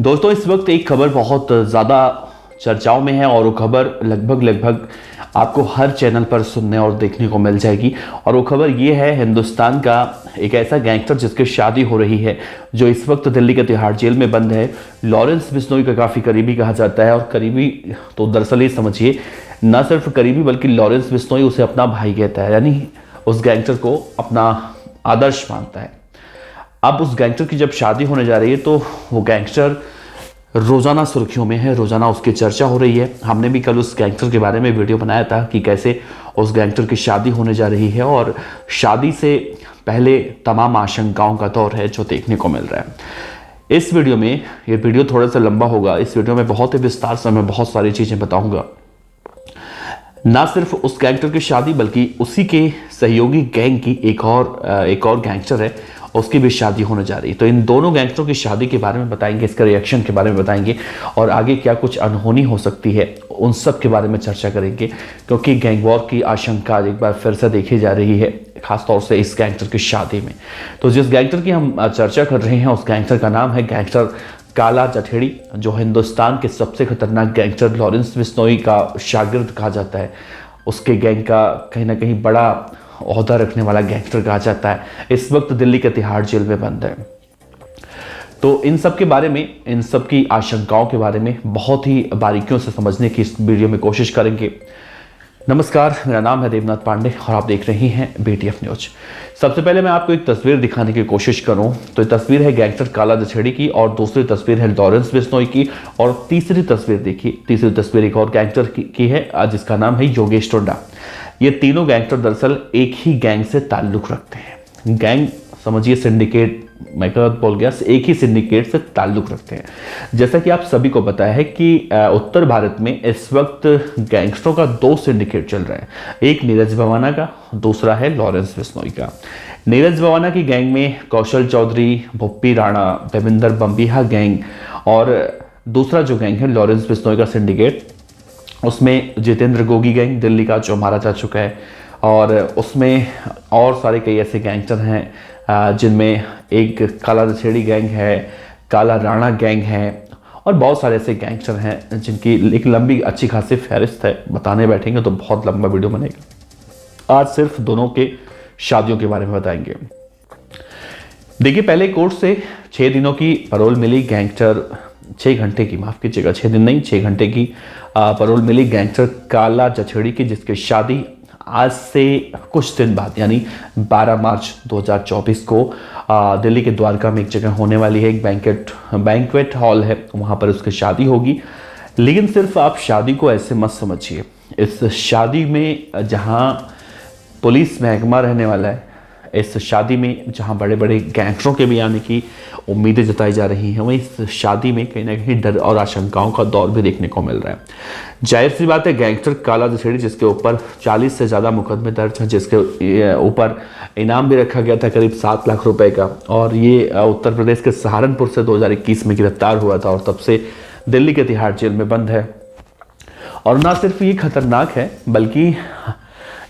दोस्तों, इस वक्त एक खबर बहुत ज़्यादा चर्चाओं में है और वो खबर लगभग आपको हर चैनल पर सुनने और देखने को मिल जाएगी। और वो खबर ये है हिंदुस्तान का एक ऐसा गैंगस्टर जिसकी शादी हो रही है, जो इस वक्त दिल्ली के तिहाड़ जेल में बंद है। लॉरेंस बिश्नोई का काफ़ी करीबी कहा जाता है, और करीबी तो दरअसल ये समझिए न सिर्फ करीबी बल्कि लॉरेंस बिश्नोई उसे अपना भाई कहता है, यानी उस गैंगस्टर को अपना आदर्श मानता है। अब उस गैंगस्टर की जब शादी होने जा रही है तो वो गैंगस्टर रोज़ाना सुर्खियों में है, रोज़ाना उसकी चर्चा हो रही है। हमने भी कल उस गैंगस्टर के बारे में वीडियो बनाया था कि कैसे उस गैंगस्टर की शादी होने जा रही है, और शादी से पहले तमाम आशंकाओं का दौर है जो देखने को मिल रहा है। इस वीडियो में, ये वीडियो थोड़ा सा लंबा होगा, इस वीडियो में बहुत ही विस्तार से मैं बहुत सारी चीज़ें बताऊँगा। ना सिर्फ उस गैंगस्टर की शादी बल्कि उसी के सहयोगी गैंग की एक और गैंगस्टर है, उसकी भी शादी होने जा रही है। तो इन दोनों गैंगस्टरों की शादी के बारे में बताएंगे, इसका रिएक्शन के बारे में बताएंगे, और आगे क्या कुछ अनहोनी हो सकती है उन सब के बारे में चर्चा करेंगे। क्योंकि गैंग वॉर की आशंका एक बार फिर से देखी जा रही है, खासतौर से इस गैंगस्टर की शादी में। तो जिस गैंगस्टर की हम चर्चा कर रहे हैं उस गैंगस्टर का नाम है गैंगस्टर काला जठेड़ी, जो हिंदुस्तान के सबसे खतरनाक गैंगस्टर लॉरेंस बिश्नोई का शागिर्द कहा जाता है। उसके गैंग का कहीं ना कहीं बड़ा ओहदा रखने वाला गैंगस्टर कहा जाता है। इस वक्त दिल्ली के तिहाड़ जेल में बंद है। तो इन सब के बारे में, इन सब की आशंकाओं के बारे में बहुत ही बारीकियों से समझने की इस वीडियो में कोशिश करेंगे। नमस्कार, मेरा नाम है देवनाथ पांडे और आप देख रहे हैं BTF न्यूज। सबसे पहले मैं आपको एक तस्वीर दिखाने की कोशिश करूं तो ये तस्वीर है गैंगस्टर काला जठेड़ी की, और दूसरी तस्वीर है लॉरेंस बिश्नोई की, और तीसरी तस्वीर देखिए, तीसरी तस्वीर एक और गैंगस्टर की है जिसका नाम है योगेश टोंडा। ये तीनों गैंगस्टर दरअसल एक ही गैंग से ताल्लुक रखते हैं। गैंग समझिए सिंडिकेट, मैं गलत बोल गया, एक ही सिंडिकेट से ताल्लुक रखते हैं। जैसा कि आप सभी को पता है कि उत्तर भारत में इस वक्त गैंगस्टरों का 2 सिंडिकेट चल रहा है, एक नीरज भवाना का, दूसरा है लॉरेंस बिश्नोई का। नीरज भवाना की गैंग में कौशल चौधरी, भुप्पी राणा, देवेंद्र बम्बिहा गैंग, और दूसरा जो गैंग है लॉरेंस बिश्नोई का सिंडिकेट, उसमें जितेंद्र गोगी गैंग दिल्ली का जो मारा जा चुका है, और उसमें और सारे कई ऐसे गैंगस्टर हैं जिनमें एक काला जठेड़ी गैंग है, काला राणा गैंग है, और बहुत सारे ऐसे गैंगस्टर हैं जिनकी एक लंबी अच्छी खासी फहरिस्त है। बताने बैठेंगे तो बहुत लंबा वीडियो बनेगा। आज सिर्फ दोनों के शादियों के बारे में बताएंगे। देखिए, पहले कोर्ट से 6 दिनों की पैरोल मिली गैंगस्टर, 6 घंटे की, माफ कीजिएगा 6 दिन नहीं, 6 घंटे की पैरोल मिली गैंगस्टर काला जठेड़ी की, जिसकी शादी आज से कुछ दिन बाद यानी 12 मार्च 2024 को दिल्ली के द्वारका में एक जगह होने वाली है। एक बैंक्वेट हॉल है, वहाँ पर उसकी शादी होगी। लेकिन सिर्फ आप शादी को ऐसे मत समझिए। इस शादी में जहाँ पुलिस महकमा रहने वाला है, इस शादी में जहां बड़े बड़े गैंगस्टरों के भी आने की उम्मीदें जताई जा रही हैं, वहीं इस शादी में कहीं ना कहीं डर और आशंकाओं का दौर भी देखने को मिल रहा है। जाहिर सी बात है, गैंगस्टर काला जठेड़ी जिसके ऊपर 40 से ज़्यादा मुकदमे दर्ज हैं, जिसके ऊपर इनाम भी रखा गया था करीब 7 लाख रुपए का, और ये उत्तर प्रदेश के सहारनपुर से 2021 में गिरफ्तार हुआ था, और तब से दिल्ली के तिहाड़ जेल में बंद है। और ना सिर्फ ये खतरनाक है, बल्कि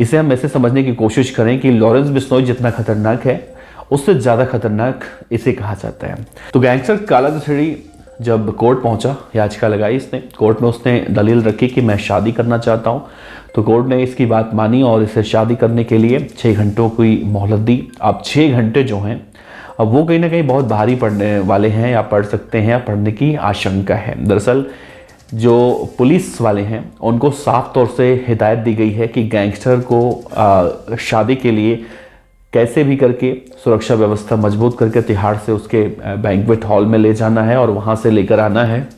इसे हम ऐसे समझने की कोशिश करें कि लॉरेंस बिश्नोई जितना खतरनाक है, उससे ज़्यादा खतरनाक इसे कहा जाता है। तो गैंगस्टर काला जठेड़ी जब कोर्ट पहुंचा, याचिका लगाई इसने, कोर्ट में उसने दलील रखी कि मैं शादी करना चाहता हूं। तो कोर्ट ने इसकी बात मानी और इसे शादी करने के लिए 6 घंटों की मोहलत दी। अब 6 घंटे जो हैं, अब वो कहीं ना कहीं बहुत भारी पड़ने वाले हैं, या पढ़ सकते हैं, या पढ़ने की आशंका है। दरअसल जो पुलिस वाले हैं उनको साफ तौर से हिदायत दी गई है कि गैंगस्टर को शादी के लिए कैसे भी करके सुरक्षा व्यवस्था मजबूत करके तिहाड़ से उसके बैंक्वेट हॉल में ले जाना है, और वहाँ से लेकर आना है,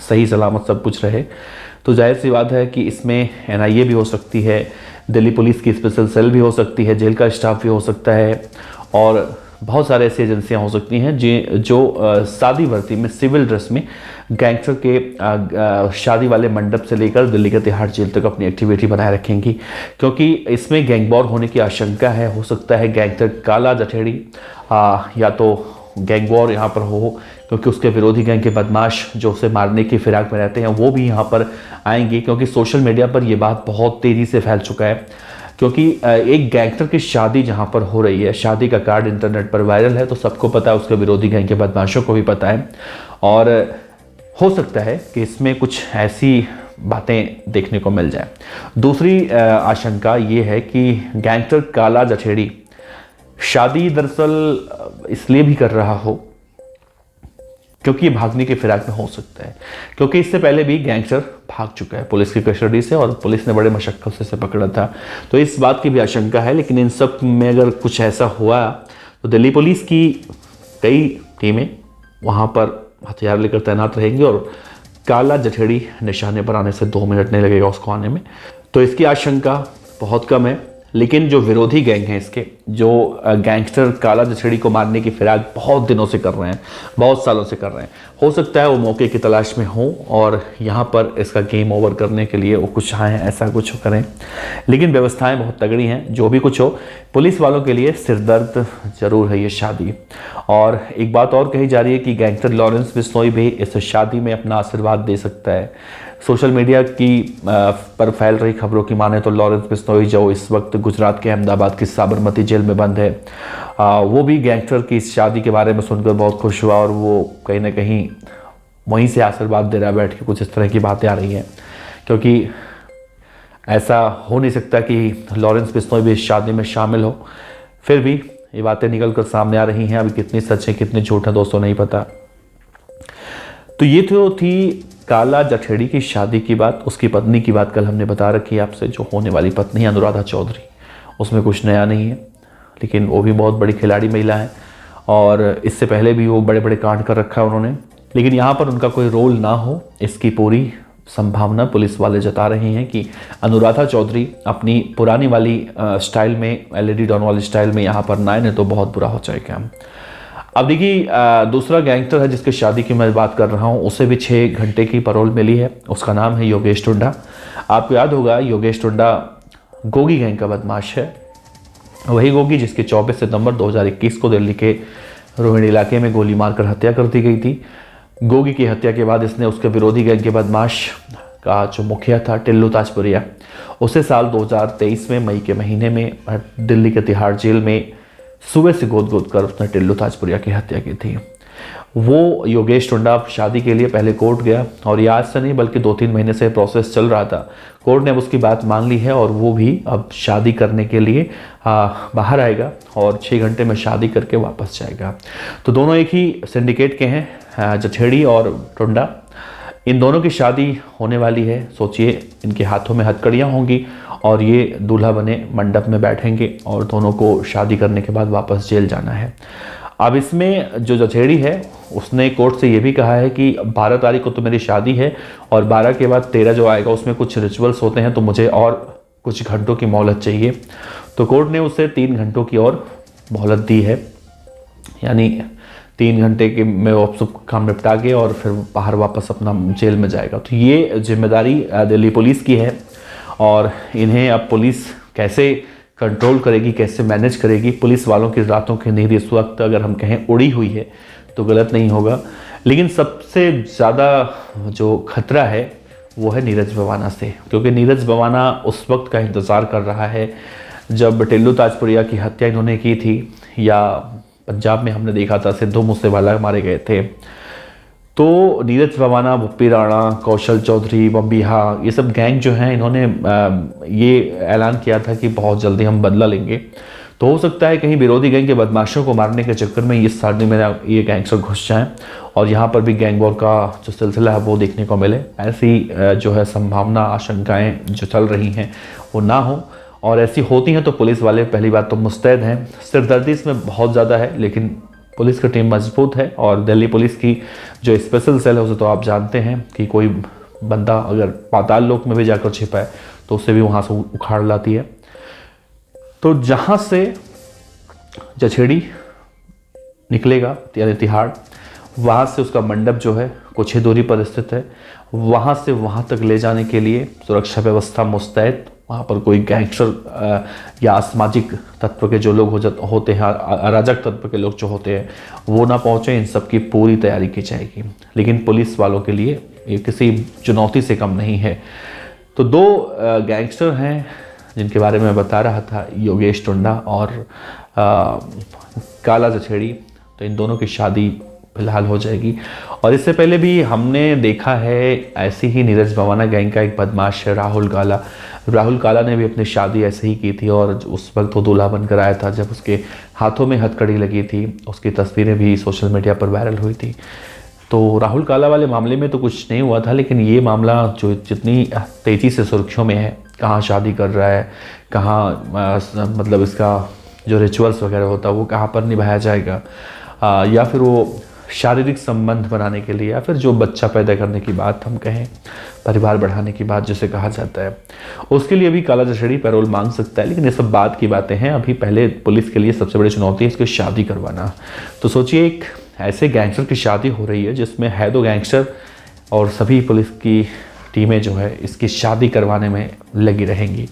सही सलामत सब कुछ रहे। तो जाहिर सी बात है कि इसमें NIA भी हो सकती है, दिल्ली पुलिस की स्पेशल सेल भी हो सकती है, जेल का स्टाफ भी हो सकता है, और बहुत सारे ऐसी एजेंसियां हो सकती हैं जो शादी वर्दी में, सिविल ड्रेस में गैंगस्टर के शादी वाले मंडप से लेकर दिल्ली के तिहाड़ जेल तक अपनी एक्टिविटी बनाए रखेंगी। क्योंकि इसमें गैंग वॉर होने की आशंका है। हो सकता है गैंगस्टर काला जठेड़ी या तो गैंग वॉर यहाँ पर हो, क्योंकि उसके विरोधी गैंग के बदमाश जो उसे मारने की फिराक में रहते हैं वो भी यहाँ पर आएंगे। क्योंकि सोशल मीडिया पर यह बात बहुत तेज़ी से फैल चुका है क्योंकि एक गैंगस्टर की शादी जहां पर हो रही है, शादी का कार्ड इंटरनेट पर वायरल है, तो सबको पता है, उसके विरोधी गैंग के बदमाशों को भी पता है। और हो सकता है कि इसमें कुछ ऐसी बातें देखने को मिल जाए। दूसरी आशंका ये है कि गैंगस्टर काला जठेड़ी शादी दरअसल इसलिए भी कर रहा हो क्योंकि ये भागने के फिराक में हो सकता है, क्योंकि इससे पहले भी गैंगस्टर भाग चुका है पुलिस की कस्टडी से और पुलिस ने बड़े मशक्कत से इसे पकड़ा था। तो इस बात की भी आशंका है। लेकिन इन सब में अगर कुछ ऐसा हुआ तो दिल्ली पुलिस की कई टीमें वहाँ पर हथियार लेकर तैनात रहेंगी और काला जठेड़ी निशाने पर आने से 2 मिनट नहीं लगेगा उसको आने में। तो इसकी आशंका बहुत कम है। लेकिन जो विरोधी गैंग हैं इसके, जो गैंगस्टर काला जठेड़ी को मारने की फिराक बहुत दिनों से कर रहे हैं, बहुत सालों से कर रहे हैं, हो सकता है वो मौके की तलाश में हो और यहाँ पर इसका गेम ओवर करने के लिए वो कुछ आए, ऐसा कुछ करें। लेकिन व्यवस्थाएं बहुत तगड़ी हैं। जो भी कुछ हो, पुलिस वालों के लिए सिरदर्द जरूर है ये शादी। और एक बात और कही जा रही है कि गैंगस्टर लॉरेंस बिश्नोई भी इस शादी में अपना आशीर्वाद दे सकता है। सोशल मीडिया की पर फैल रही खबरों की माने तो लॉरेंस बिश्नोई, जो इस वक्त गुजरात के अहमदाबाद की साबरमती जेल में बंद है, वो भी गैंगस्टर की इस शादी के बारे में सुनकर बहुत खुश हुआ और वो कहीं ना कहीं वहीं से आशीर्वाद दे रहा है बैठ के। कुछ इस तरह की बातें आ रही हैं, क्योंकि ऐसा हो नहीं सकता कि लॉरेंस बिश्नोई भी इस शादी में शामिल हो। फिर भी ये बातें निकल कर सामने आ रही हैं। अभी कितनी सच है कितनी झूठ है दोस्तों नहीं पता। तो ये तो थी काला जठेड़ी की शादी की बात। उसकी पत्नी की बात कल हमने बता रखी है आपसे, जो होने वाली पत्नी है अनुराधा चौधरी। उसमें कुछ नया नहीं है, लेकिन वो भी बहुत बड़ी खिलाड़ी महिला है और इससे पहले भी वो बड़े बड़े कांड कर रखा है उन्होंने। लेकिन यहाँ पर उनका कोई रोल ना हो, इसकी पूरी संभावना पुलिस वाले जता रहे हैं कि अनुराधा चौधरी अपनी पुरानी वाली स्टाइल में, एलईडी डॉन वाली स्टाइल में यहाँ पर ना आए, नहीं तो बहुत बुरा हो जाएगा। अब देखिए, दूसरा गैंगस्टर है जिसकी शादी की मैं बात कर रहा हूँ, उसे भी 6 घंटे की पैरोल मिली है। उसका नाम है योगेश टुंडा। आपको याद होगा योगेश टुंडा गोगी गैंग का बदमाश है। वही गोगी जिसके 24 सितंबर 2021 को दिल्ली के रोहिणी इलाके में गोली मारकर हत्या कर दी गई थी। गोगी की हत्या के बाद इसने उसके विरोधी गैंग के बदमाश का जो मुखिया था टिल्लू ताजपुरिया, उसे साल 2023 में मई के महीने में दिल्ली के तिहाड़ जेल में सुबह से गोद कर उसने टिल्लू ताजपुरिया की हत्या की थी। वो योगेश टुंडा शादी के लिए पहले कोर्ट गया और ये आज से नहीं बल्कि 2-3 महीने से प्रोसेस चल रहा था। कोर्ट ने अब उसकी बात मान ली है और वो भी अब शादी करने के लिए बाहर आएगा और 6 घंटे में शादी करके वापस जाएगा। तो दोनों एक ही सिंडिकेट के हैं, जठेड़ी और टुंडा। इन दोनों की शादी होने वाली है। सोचिए, इनके हाथों में हथकड़ियाँ होंगी और ये दूल्हा बने मंडप में बैठेंगे और दोनों को शादी करने के बाद वापस जेल जाना है। अब इसमें जो जठेड़ी है उसने कोर्ट से ये भी कहा है कि 12 तारीख को तो मेरी शादी है और 12 के बाद 13 जो आएगा उसमें कुछ रिचुअल्स होते हैं, तो मुझे और कुछ घंटों की मोहलत चाहिए। तो कोर्ट ने उसे 3 घंटों की और मोहलत दी है, यानी 3 घंटे के में वो सब काम निपटा के और फिर बाहर वापस अपना जेल में जाएगा। तो ये जिम्मेदारी दिल्ली पुलिस की है और इन्हें अब पुलिस कैसे कंट्रोल करेगी, कैसे मैनेज करेगी। पुलिस वालों की रातों की नींद इस वक्त अगर हम कहें उड़ी हुई है तो गलत नहीं होगा। लेकिन सबसे ज़्यादा जो खतरा है वो है नीरज बवाना से, क्योंकि नीरज बवाना उस वक्त का इंतज़ार कर रहा है जब टिल्लू ताजपुरिया की हत्या इन्होंने की थी, या पंजाब में हमने देखा था सिद्धू मूसेवाला मारे गए थे। तो नीरज बवाना, बुप्पी राणा, कौशल चौधरी, बम्बिहा, ये सब गैंग जो हैं इन्होंने ये ऐलान किया था कि बहुत जल्दी हम बदला लेंगे। तो हो सकता है कहीं विरोधी गैंग के बदमाशों को मारने के चक्कर में इस शादी में ये गैंगस्टर घुस जाएं और यहाँ पर भी गैंग वॉर का जो सिलसिला है वो देखने को मिले। ऐसी जो है संभावना, आशंकाएँ जो चल रही हैं वो ना हो, और ऐसी होती हैं तो पुलिस वाले पहली बात तो मुस्तैद हैं। सिरदर्दी इसमें बहुत ज़्यादा है, लेकिन पुलिस की टीम मजबूत है और दिल्ली पुलिस की जो स्पेशल सेल है उसे तो आप जानते हैं कि कोई बंदा अगर पाताल लोक में भी जाकर छिपा है तो उसे भी वहाँ से उखाड़ लाती है। तो जहाँ से जछेड़ी निकलेगा यानी तिहाड़, वहाँ से उसका मंडप जो है कुछ ही दूरी पर स्थित है। वहाँ से वहाँ तक ले जाने के लिए सुरक्षा व्यवस्था मुस्तैद। वहाँ पर कोई गैंगस्टर या असामाजिक तत्व के जो लोग होते हैं, अराजक तत्व के लोग जो होते हैं, वो ना पहुँचे। इन सब की पूरी तैयारी की जाएगी। लेकिन पुलिस वालों के लिए ये किसी चुनौती से कम नहीं है। तो 2 गैंगस्टर हैं जिनके बारे में मैं बता रहा था, योगेश टुंडा और काला जछेड़ी, तो इन दोनों की शादी फिलहाल हो जाएगी। और इससे पहले भी हमने देखा है ऐसी ही नीरज भवाना गैंग का एक बदमाश है राहुल काला ने भी अपनी शादी ऐसे ही की थी और उस वक्त वो दूल्हा बनकर आया था जब उसके हाथों में हथकड़ी लगी थी। उसकी तस्वीरें भी सोशल मीडिया पर वायरल हुई थी। तो राहुल काला वाले मामले में तो कुछ नहीं हुआ था, लेकिन ये मामला जो जितनी तेज़ी से सुर्खियों में है, कहाँ शादी कर रहा है, कहाँ मतलब इसका जो रिचुअल्स वगैरह होता है वो कहाँ पर निभाया जाएगा, या फिर वो शारीरिक संबंध बनाने के लिए, या फिर जो बच्चा पैदा करने की बात हम कहें, परिवार बढ़ाने की बात जिसे कहा जाता है, उसके लिए भी काला जछेड़ी पैरोल मांग सकता है। लेकिन ये सब बात की बातें हैं। अभी पहले पुलिस के लिए सबसे बड़ी चुनौती है इसकी शादी करवाना। तो सोचिए, एक ऐसे गैंगस्टर की शादी हो रही है जिसमें है दो गैंगस्टर, और सभी पुलिस की टीमें जो है इसकी शादी करवाने में लगी रहेंगी।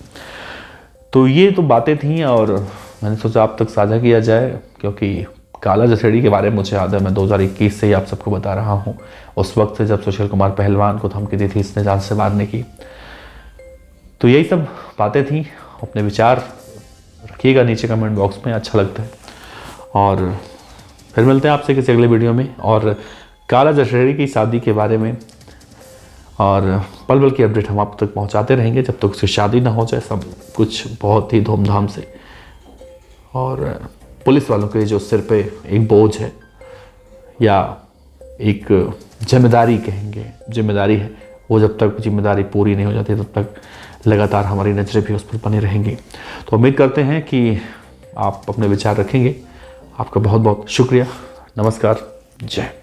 तो ये तो बातें थीं और मैंने सोचा आप तक साझा किया जाए, क्योंकि काला जछेड़ी के बारे में मुझे याद है, मैं 2021 से ही आप सबको बता रहा हूँ, उस वक्त से जब सुशील कुमार पहलवान को धमकी दी थी इसने जान से मारने की। तो यही सब बातें थीं। अपने विचार रखिएगा नीचे कमेंट बॉक्स में, अच्छा लगता है। और फिर मिलते हैं आपसे किसी अगले वीडियो में, और काला जछेड़ी की शादी के बारे में और पल पल की अपडेट हम आप तक पहुँचाते रहेंगे जब तक उसकी शादी ना हो जाए। सब कुछ बहुत ही धूमधाम से, और पुलिस वालों के जो सिर पे एक बोझ है या एक जिम्मेदारी कहेंगे, जिम्मेदारी है, वो जब तक जिम्मेदारी पूरी नहीं हो जाती तब तक लगातार हमारी नज़रें भी उस पर बनी रहेंगी। तो उम्मीद करते हैं कि आप अपने विचार रखेंगे। आपका बहुत बहुत शुक्रिया। नमस्कार। जय।